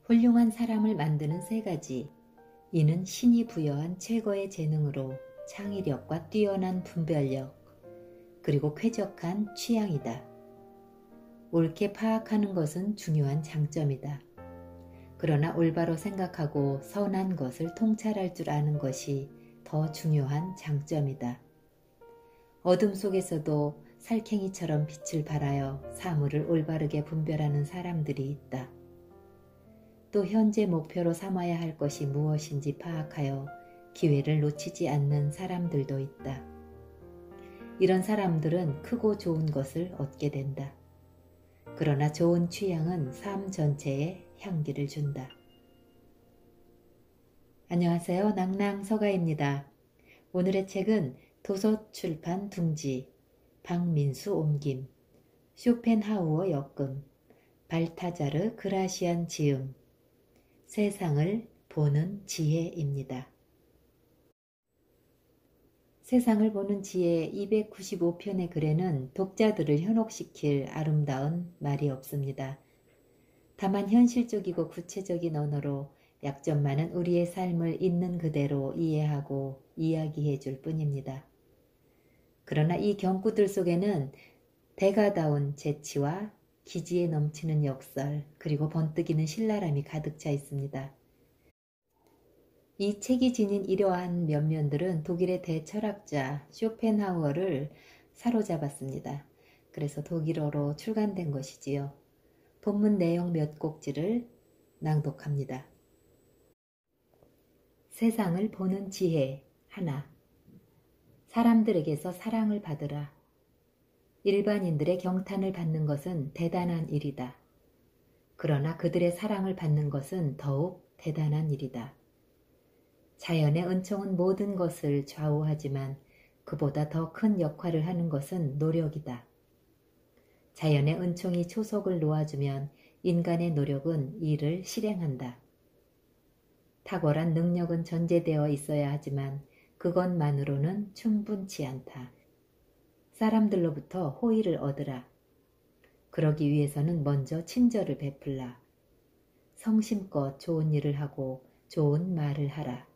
훌륭한 사람을 만드는 세 가지. 이는 신이 부여한 최고의 재능으로 창의력과 뛰어난 분별력, 그리고 쾌적한 취향이다. 옳게 파악하는 것은 중요한 장점이다. 그러나 올바로 생각하고 선한 것을 통찰할 줄 아는 것이 더 중요한 장점이다. 어둠 속에서도 살쾡이처럼 빛을 발하여 사물을 올바르게 분별하는 사람들이 있다. 또 현재 목표로 삼아야 할 것이 무엇인지 파악하여 기회를 놓치지 않는 사람들도 있다. 이런 사람들은 크고 좋은 것을 얻게 된다. 그러나 좋은 취향은 삶 전체에 향기를 준다. 안녕하세요. 낭낭서가입니다. 오늘의 책은 도서출판 둥지, 박민수 옮김, 쇼펜하우어 역금, 발타자르 그라시안 지음, 세상을 보는 지혜입니다. 세상을 보는 지혜 295편의 글에는 독자들을 현혹시킬 아름다운 말이 없습니다. 다만 현실적이고 구체적인 언어로 약점 많은 우리의 삶을 있는 그대로 이해하고 이야기해 줄 뿐입니다. 그러나 이 경구들 속에는 대가다운 재치와 기지에 넘치는 역설, 그리고 번뜩이는 신랄함이 가득 차 있습니다. 이 책이 지닌 이러한 면면들은 독일의 대철학자 쇼펜하우어를 사로잡았습니다. 그래서 독일어로 출간된 것이지요. 본문 내용 몇 곡지를 낭독합니다. 세상을 보는 지혜 하나. 사람들에게서 사랑을 받으라. 일반인들의 경탄을 받는 것은 대단한 일이다. 그러나 그들의 사랑을 받는 것은 더욱 대단한 일이다. 자연의 은총은 모든 것을 좌우하지만 그보다 더 큰 역할을 하는 것은 노력이다. 자연의 은총이 초석을 놓아주면 인간의 노력은 이를 실행한다. 탁월한 능력은 전제되어 있어야 하지만 그것만으로는 충분치 않다. 사람들로부터 호의를 얻으라. 그러기 위해서는 먼저 친절을 베풀라. 성심껏 좋은 일을 하고 좋은 말을 하라.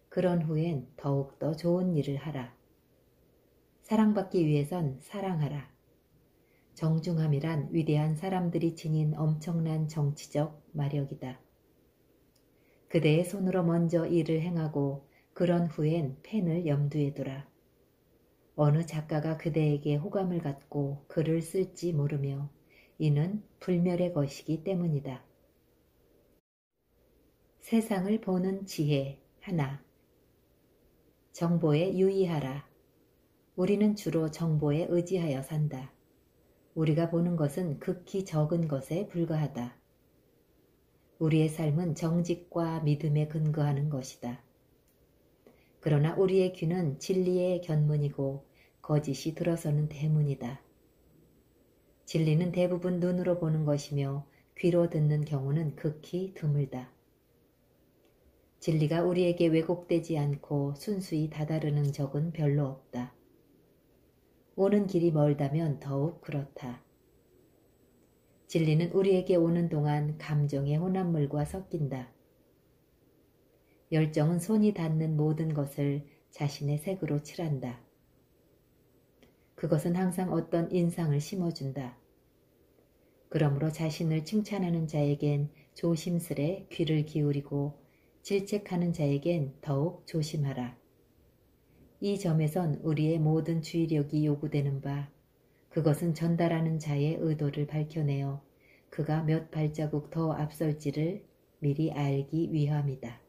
그런 후엔 더욱더 좋은 일을 하라. 사랑받기 위해선 사랑하라. 정중함이란 위대한 사람들이 지닌 엄청난 정치적 마력이다. 그대의 손으로 먼저 일을 행하고 그런 후엔 펜을 염두에 두라. 어느 작가가 그대에게 호감을 갖고 글을 쓸지 모르며 이는 불멸의 것이기 때문이다. 세상을 보는 지혜 하나. 정보에 유의하라. 우리는 주로 정보에 의지하여 산다. 우리가 보는 것은 극히 적은 것에 불과하다. 우리의 삶은 정직과 믿음에 근거하는 것이다. 그러나 우리의 귀는 진리의 견문이고 거짓이 들어서는 대문이다. 진리는 대부분 눈으로 보는 것이며 귀로 듣는 경우는 극히 드물다. 진리가 우리에게 왜곡되지 않고 순수히 다다르는 적은 별로 없다. 오는 길이 멀다면 더욱 그렇다. 진리는 우리에게 오는 동안 감정의 혼합물과 섞인다. 열정은 손이 닿는 모든 것을 자신의 색으로 칠한다. 그것은 항상 어떤 인상을 심어준다. 그러므로 자신을 칭찬하는 자에겐 조심스레 귀를 기울이고 질책하는 자에겐 더욱 조심하라. 이 점에선 우리의 모든 주의력이 요구되는 바, 그것은 전달하는 자의 의도를 밝혀내어 그가 몇 발자국 더 앞설지를 미리 알기 위함이다.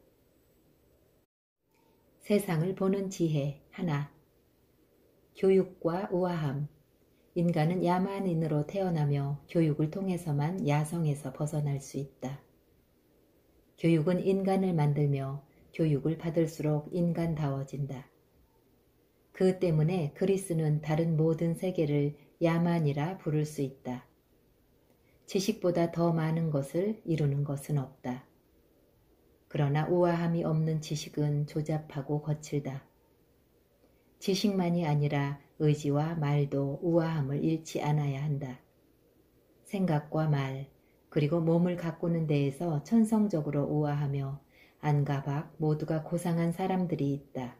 세상을 보는 지혜 하나. 교육과 우아함. 인간은 야만인으로 태어나며 교육을 통해서만 야성에서 벗어날 수 있다. 교육은 인간을 만들며 교육을 받을수록 인간다워진다. 그 때문에 그리스는 다른 모든 세계를 야만이라 부를 수 있다. 지식보다 더 많은 것을 이루는 것은 없다. 그러나 우아함이 없는 지식은 조잡하고 거칠다. 지식만이 아니라 의지와 말도 우아함을 잃지 않아야 한다. 생각과 말, 그리고 몸을 가꾸는 데에서 천성적으로 우아하며 안과 밖 모두가 고상한 사람들이 있다.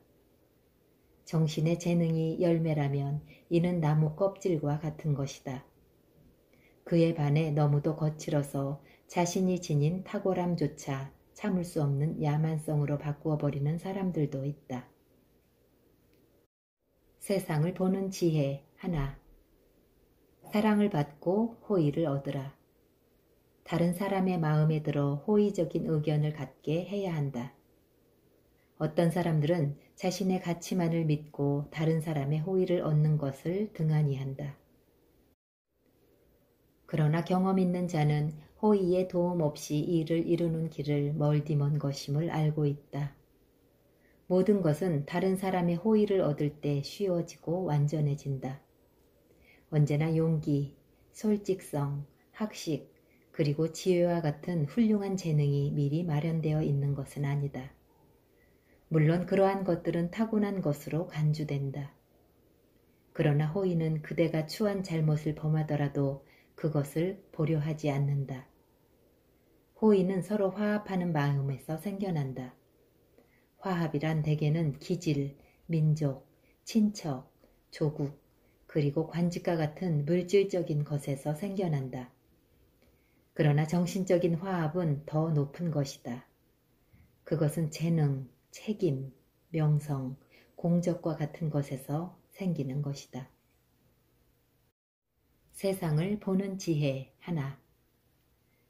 정신의 재능이 열매라면 이는 나무 껍질과 같은 것이다. 그에 반해 너무도 거칠어서 자신이 지닌 탁월함조차 참을 수 없는 야만성으로 바꾸어 버리는 사람들도 있다. 세상을 보는 지혜 하나. 사랑을 받고 호의를 얻으라. 다른 사람의 마음에 들어 호의적인 의견을 갖게 해야 한다. 어떤 사람들은 자신의 가치만을 믿고 다른 사람의 호의를 얻는 것을 등한히 한다. 그러나 경험 있는 자는 호의의 도움 없이 일을 이루는 길을 멀디 먼 것임을 알고 있다. 모든 것은 다른 사람의 호의를 얻을 때 쉬워지고 완전해진다. 언제나 용기, 솔직성, 학식, 그리고 지혜와 같은 훌륭한 재능이 미리 마련되어 있는 것은 아니다. 물론 그러한 것들은 타고난 것으로 간주된다. 그러나 호의는 그대가 추한 잘못을 범하더라도 그것을 보려하지 않는다. 호의는 서로 화합하는 마음에서 생겨난다. 화합이란 대개는 기질, 민족, 친척, 조국, 그리고 관직과 같은 물질적인 것에서 생겨난다. 그러나 정신적인 화합은 더 높은 것이다. 그것은 재능, 책임, 명성, 공적과 같은 것에서 생기는 것이다. 세상을 보는 지혜 하나.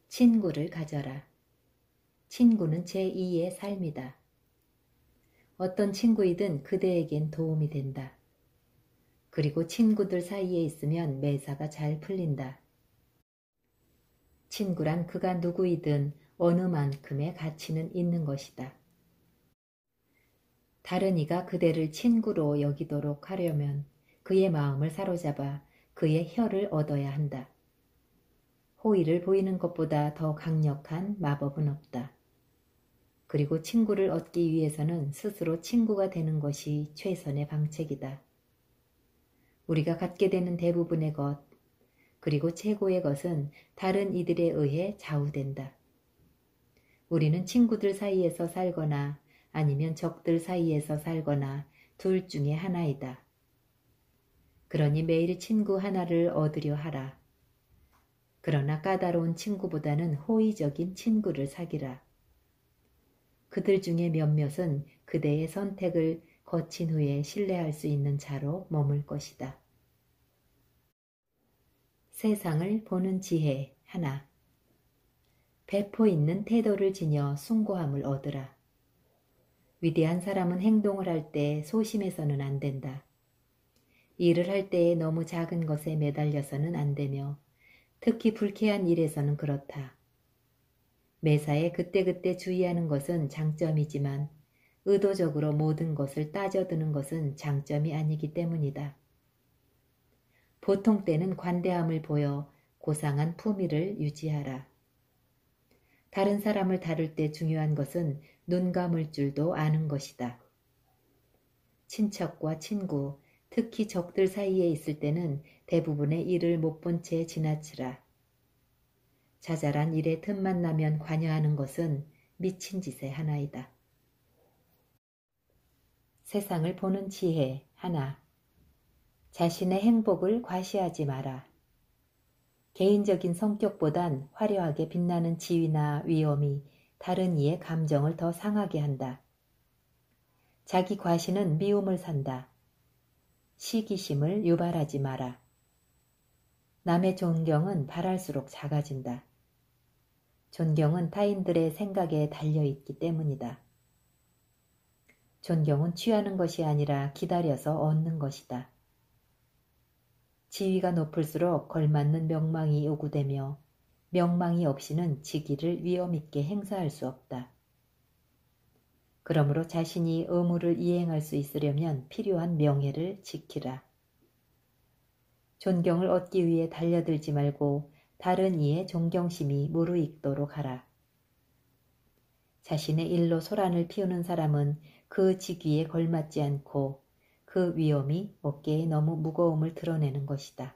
친구를 가져라. 친구는 제2의 삶이다. 어떤 친구이든 그대에겐 도움이 된다. 그리고 친구들 사이에 있으면 매사가 잘 풀린다. 친구란 그가 누구이든 어느 만큼의 가치는 있는 것이다. 다른 이가 그대를 친구로 여기도록 하려면 그의 마음을 사로잡아 그의 혀를 얻어야 한다. 호의를 보이는 것보다 더 강력한 마법은 없다. 그리고 친구를 얻기 위해서는 스스로 친구가 되는 것이 최선의 방책이다. 우리가 갖게 되는 대부분의 것, 그리고 최고의 것은 다른 이들에 의해 좌우된다. 우리는 친구들 사이에서 살거나 아니면 적들 사이에서 살거나 둘 중에 하나이다. 그러니 매일 친구 하나를 얻으려 하라. 그러나 까다로운 친구보다는 호의적인 친구를 사귀라. 그들 중에 몇몇은 그대의 선택을 거친 후에 신뢰할 수 있는 자로 머물 것이다. 세상을 보는 지혜 하나. 배포 있는 태도를 지녀 숭고함을 얻으라. 위대한 사람은 행동을 할 때 소심해서는 안 된다. 일을 할 때에 너무 작은 것에 매달려서는 안 되며 특히 불쾌한 일에서는 그렇다. 매사에 그때그때 주의하는 것은 장점이지만 의도적으로 모든 것을 따져드는 것은 장점이 아니기 때문이다. 보통 때는 관대함을 보여 고상한 품위를 유지하라. 다른 사람을 다룰 때 중요한 것은 눈 감을 줄도 아는 것이다. 친척과 친구, 특히 적들 사이에 있을 때는 대부분의 일을 못 본 채 지나치라. 자잘한 일에 틈만 나면 관여하는 것은 미친 짓의 하나이다. 세상을 보는 지혜 하나. 자신의 행복을 과시하지 마라. 개인적인 성격보단 화려하게 빛나는 지위나 위엄이 다른 이의 감정을 더 상하게 한다. 자기 과시는 미움을 산다. 시기심을 유발하지 마라. 남의 존경은 바랄수록 작아진다. 존경은 타인들의 생각에 달려있기 때문이다. 존경은 취하는 것이 아니라 기다려서 얻는 것이다. 지위가 높을수록 걸맞는 명망이 요구되며 명망이 없이는 직위를 위엄있게 행사할 수 없다. 그러므로 자신이 의무를 이행할 수 있으려면 필요한 명예를 지키라. 존경을 얻기 위해 달려들지 말고 다른 이의 존경심이 무르익도록 하라. 자신의 일로 소란을 피우는 사람은 그 직위에 걸맞지 않고 그 위엄이 어깨에 너무 무거움을 드러내는 것이다.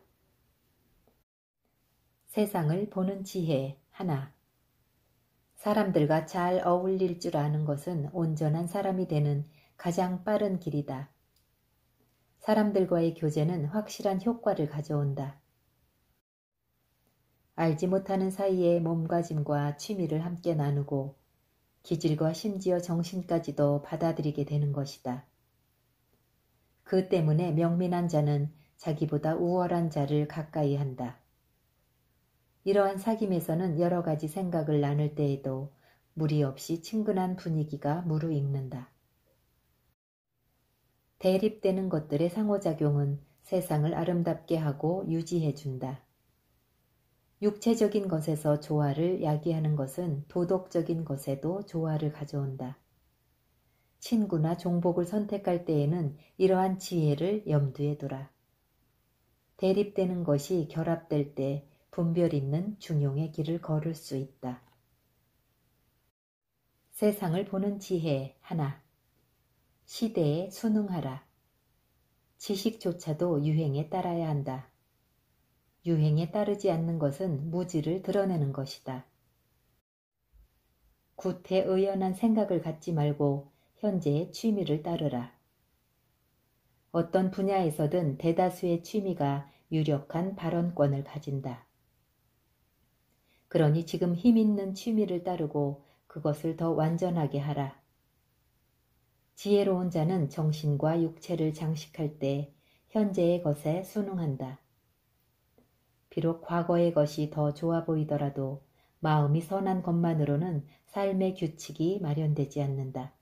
세상을 보는 지혜 하나. 사람들과 잘 어울릴 줄 아는 것은 온전한 사람이 되는 가장 빠른 길이다. 사람들과의 교제는 확실한 효과를 가져온다. 알지 못하는 사이에 몸가짐과 취미를 함께 나누고 기질과 심지어 정신까지도 받아들이게 되는 것이다. 그 때문에 명민한 자는 자기보다 우월한 자를 가까이 한다. 이러한 사귐에서는 여러 가지 생각을 나눌 때에도 무리 없이 친근한 분위기가 무르익는다. 대립되는 것들의 상호작용은 세상을 아름답게 하고 유지해준다. 육체적인 것에서 조화를 야기하는 것은 도덕적인 것에도 조화를 가져온다. 친구나 종복을 선택할 때에는 이러한 지혜를 염두에 두라. 대립되는 것이 결합될 때 분별 있는 중용의 길을 걸을 수 있다. 세상을 보는 지혜 하나. 시대에 순응하라. 지식조차도 유행에 따라야 한다. 유행에 따르지 않는 것은 무지를 드러내는 것이다. 구태의연한 생각을 갖지 말고 현재의 취미를 따르라. 어떤 분야에서든 대다수의 취미가 유력한 발언권을 가진다. 그러니 지금 힘있는 취미를 따르고 그것을 더 완전하게 하라. 지혜로운 자는 정신과 육체를 장식할 때 현재의 것에 순응한다. 비록 과거의 것이 더 좋아 보이더라도 마음이 선한 것만으로는 삶의 규칙이 마련되지 않는다.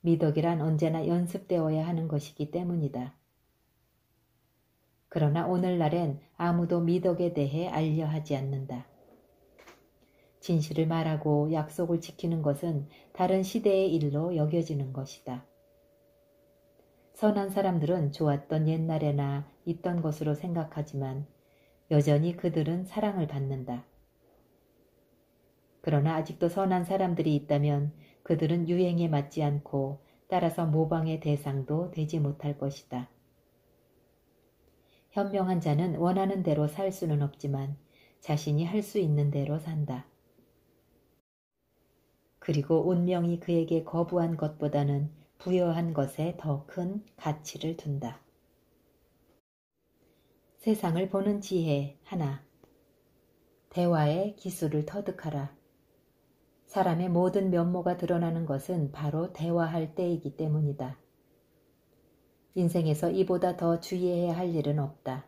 미덕이란 언제나 연습되어야 하는 것이기 때문이다. 그러나 오늘날엔 아무도 미덕에 대해 알려 하지 않는다. 진실을 말하고 약속을 지키는 것은 다른 시대의 일로 여겨지는 것이다. 선한 사람들은 좋았던 옛날에나 있던 것으로 생각하지만 여전히 그들은 사랑을 받는다. 그러나 아직도 선한 사람들이 있다면 그들은 유행에 맞지 않고 따라서 모방의 대상도 되지 못할 것이다. 현명한 자는 원하는 대로 살 수는 없지만 자신이 할 수 있는 대로 산다. 그리고 운명이 그에게 거부한 것보다는 부여한 것에 더 큰 가치를 둔다. 세상을 보는 지혜 하나. 대화의 기술을 터득하라. 사람의 모든 면모가 드러나는 것은 바로 대화할 때이기 때문이다. 인생에서 이보다 더 주의해야 할 일은 없다.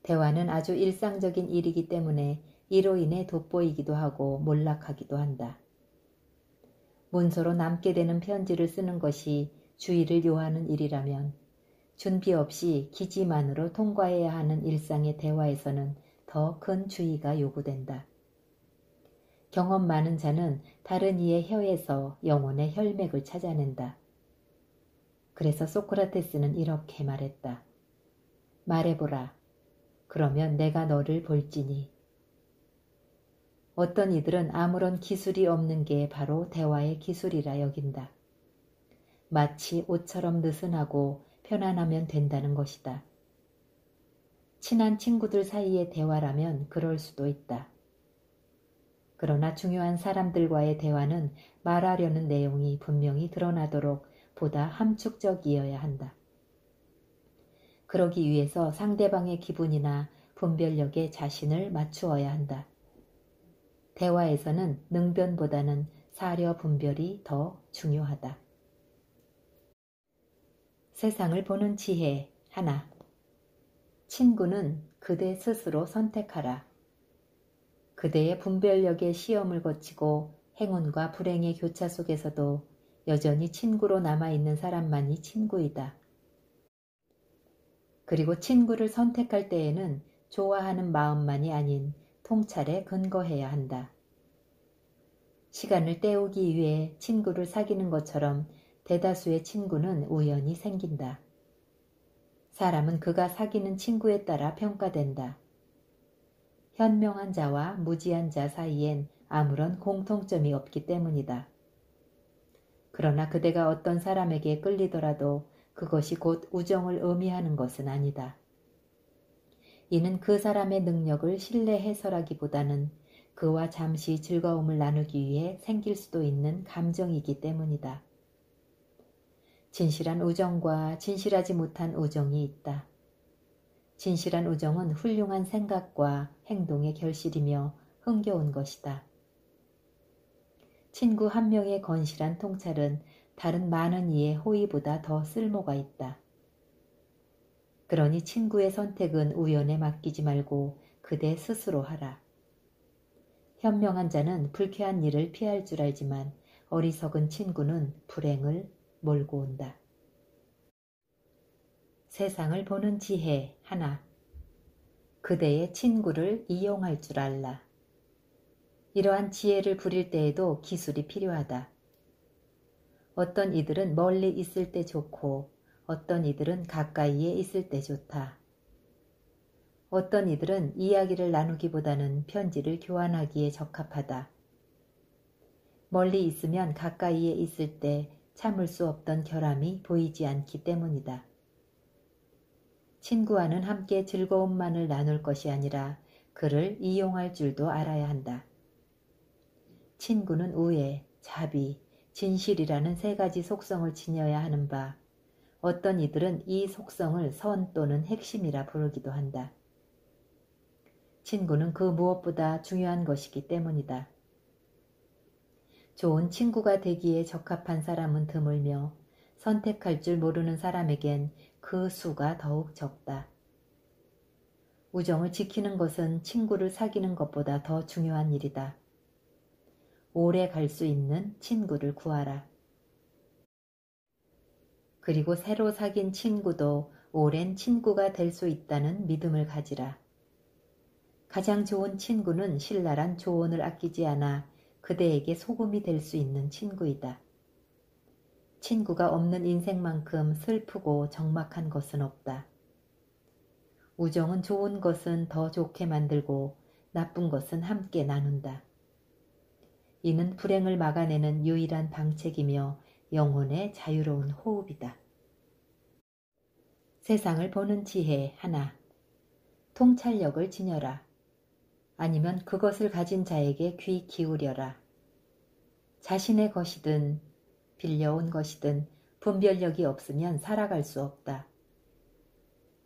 대화는 아주 일상적인 일이기 때문에 이로 인해 돋보이기도 하고 몰락하기도 한다. 문서로 남게 되는 편지를 쓰는 것이 주의를 요하는 일이라면 준비 없이 기지만으로 통과해야 하는 일상의 대화에서는 더 큰 주의가 요구된다. 경험 많은 자는 다른 이의 혀에서 영혼의 혈맥을 찾아낸다. 그래서 소크라테스는 이렇게 말했다. 말해보라. 그러면 내가 너를 볼지니. 어떤 이들은 아무런 기술이 없는 게 바로 대화의 기술이라 여긴다. 마치 옷처럼 느슨하고 편안하면 된다는 것이다. 친한 친구들 사이의 대화라면 그럴 수도 있다. 그러나 중요한 사람들과의 대화는 말하려는 내용이 분명히 드러나도록 보다 함축적이어야 한다. 그러기 위해서 상대방의 기분이나 분별력에 자신을 맞추어야 한다. 대화에서는 능변보다는 사려 분별이 더 중요하다. 세상을 보는 지혜 하나. 친구는 그대 스스로 선택하라. 그대의 분별력의 시험을 거치고 행운과 불행의 교차 속에서도 여전히 친구로 남아있는 사람만이 친구이다. 그리고 친구를 선택할 때에는 좋아하는 마음만이 아닌 통찰에 근거해야 한다. 시간을 때우기 위해 친구를 사귀는 것처럼 대다수의 친구는 우연히 생긴다. 사람은 그가 사귀는 친구에 따라 평가된다. 현명한 자와 무지한 자 사이엔 아무런 공통점이 없기 때문이다. 그러나 그대가 어떤 사람에게 끌리더라도 그것이 곧 우정을 의미하는 것은 아니다. 이는 그 사람의 능력을 신뢰해서라기보다는 그와 잠시 즐거움을 나누기 위해 생길 수도 있는 감정이기 때문이다. 진실한 우정과 진실하지 못한 우정이 있다. 진실한 우정은 훌륭한 생각과 행동의 결실이며 흥겨운 것이다. 친구 한 명의 건실한 통찰은 다른 많은 이의 호의보다 더 쓸모가 있다. 그러니 친구의 선택은 우연에 맡기지 말고 그대 스스로 하라. 현명한 자는 불쾌한 일을 피할 줄 알지만 어리석은 친구는 불행을 몰고 온다. 세상을 보는 지혜 하나. 그대의 친구를 이용할 줄 알라. 이러한 지혜를 부릴 때에도 기술이 필요하다. 어떤 이들은 멀리 있을 때 좋고 어떤 이들은 가까이에 있을 때 좋다. 어떤 이들은 이야기를 나누기보다는 편지를 교환하기에 적합하다. 멀리 있으면 가까이에 있을 때 참을 수 없던 결함이 보이지 않기 때문이다. 친구와는 함께 즐거움만을 나눌 것이 아니라 그를 이용할 줄도 알아야 한다. 친구는 우애, 자비, 진실이라는 세 가지 속성을 지녀야 하는 바, 어떤 이들은 이 속성을 선 또는 핵심이라 부르기도 한다. 친구는 그 무엇보다 중요한 것이기 때문이다. 좋은 친구가 되기에 적합한 사람은 드물며 선택할 줄 모르는 사람에겐 그 수가 더욱 적다. 우정을 지키는 것은 친구를 사귀는 것보다 더 중요한 일이다. 오래 갈 수 있는 친구를 구하라. 그리고 새로 사귄 친구도 오랜 친구가 될 수 있다는 믿음을 가지라. 가장 좋은 친구는 신랄한 조언을 아끼지 않아 그대에게 소금이 될 수 있는 친구이다. 친구가 없는 인생만큼 슬프고 적막한 것은 없다. 우정은 좋은 것은 더 좋게 만들고 나쁜 것은 함께 나눈다. 이는 불행을 막아내는 유일한 방책이며 영혼의 자유로운 호흡이다. 세상을 보는 지혜 하나. 통찰력을 지녀라. 아니면 그것을 가진 자에게 귀 기울여라. 자신의 것이든 빌려온 것이든 분별력이 없으면 살아갈 수 없다.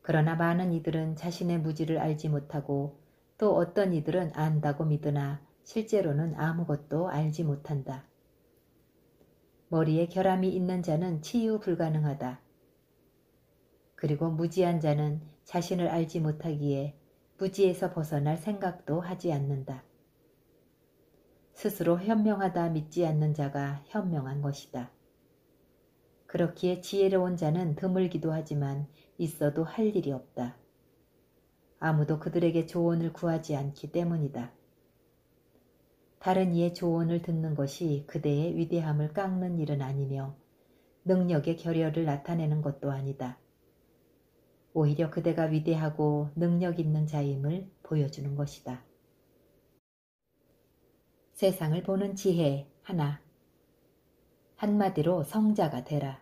그러나 많은 이들은 자신의 무지를 알지 못하고 또 어떤 이들은 안다고 믿으나 실제로는 아무것도 알지 못한다. 머리에 결함이 있는 자는 치유 불가능하다. 그리고 무지한 자는 자신을 알지 못하기에 무지에서 벗어날 생각도 하지 않는다. 스스로 현명하다 믿지 않는 자가 현명한 것이다. 그렇기에 지혜로운 자는 드물기도 하지만 있어도 할 일이 없다. 아무도 그들에게 조언을 구하지 않기 때문이다. 다른 이의 조언을 듣는 것이 그대의 위대함을 깎는 일은 아니며 능력의 결여를 나타내는 것도 아니다. 오히려 그대가 위대하고 능력 있는 자임을 보여주는 것이다. 세상을 보는 지혜 하나. 한마디로 성자가 되라.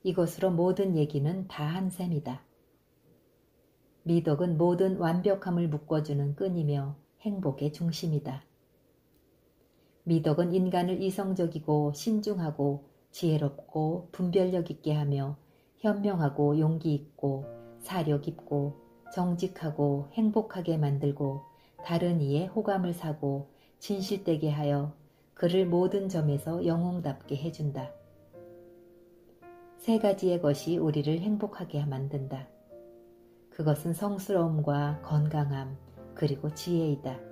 이것으로 모든 얘기는 다 한 셈이다. 미덕은 모든 완벽함을 묶어주는 끈이며 행복의 중심이다. 미덕은 인간을 이성적이고 신중하고 지혜롭고 분별력 있게 하며 현명하고 용기 있고 사려 깊고 정직하고 행복하게 만들고 다른 이의 호감을 사고 진실되게 하여 그를 모든 점에서 영웅답게 해준다. 세 가지의 것이 우리를 행복하게 만든다. 그것은 성스러움과 건강함 그리고 지혜이다.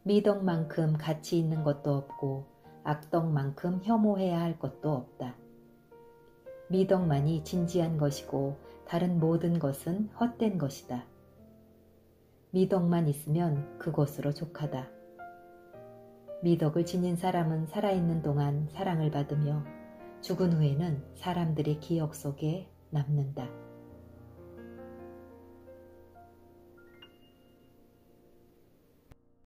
미덕만큼 가치 있는 것도 없고 악덕만큼 혐오해야 할 것도 없다. 미덕만이 진지한 것이고 다른 모든 것은 헛된 것이다. 미덕만 있으면 그것으로 족하다. 미덕을 지닌 사람은 살아있는 동안 사랑을 받으며 죽은 후에는 사람들의 기억 속에 남는다.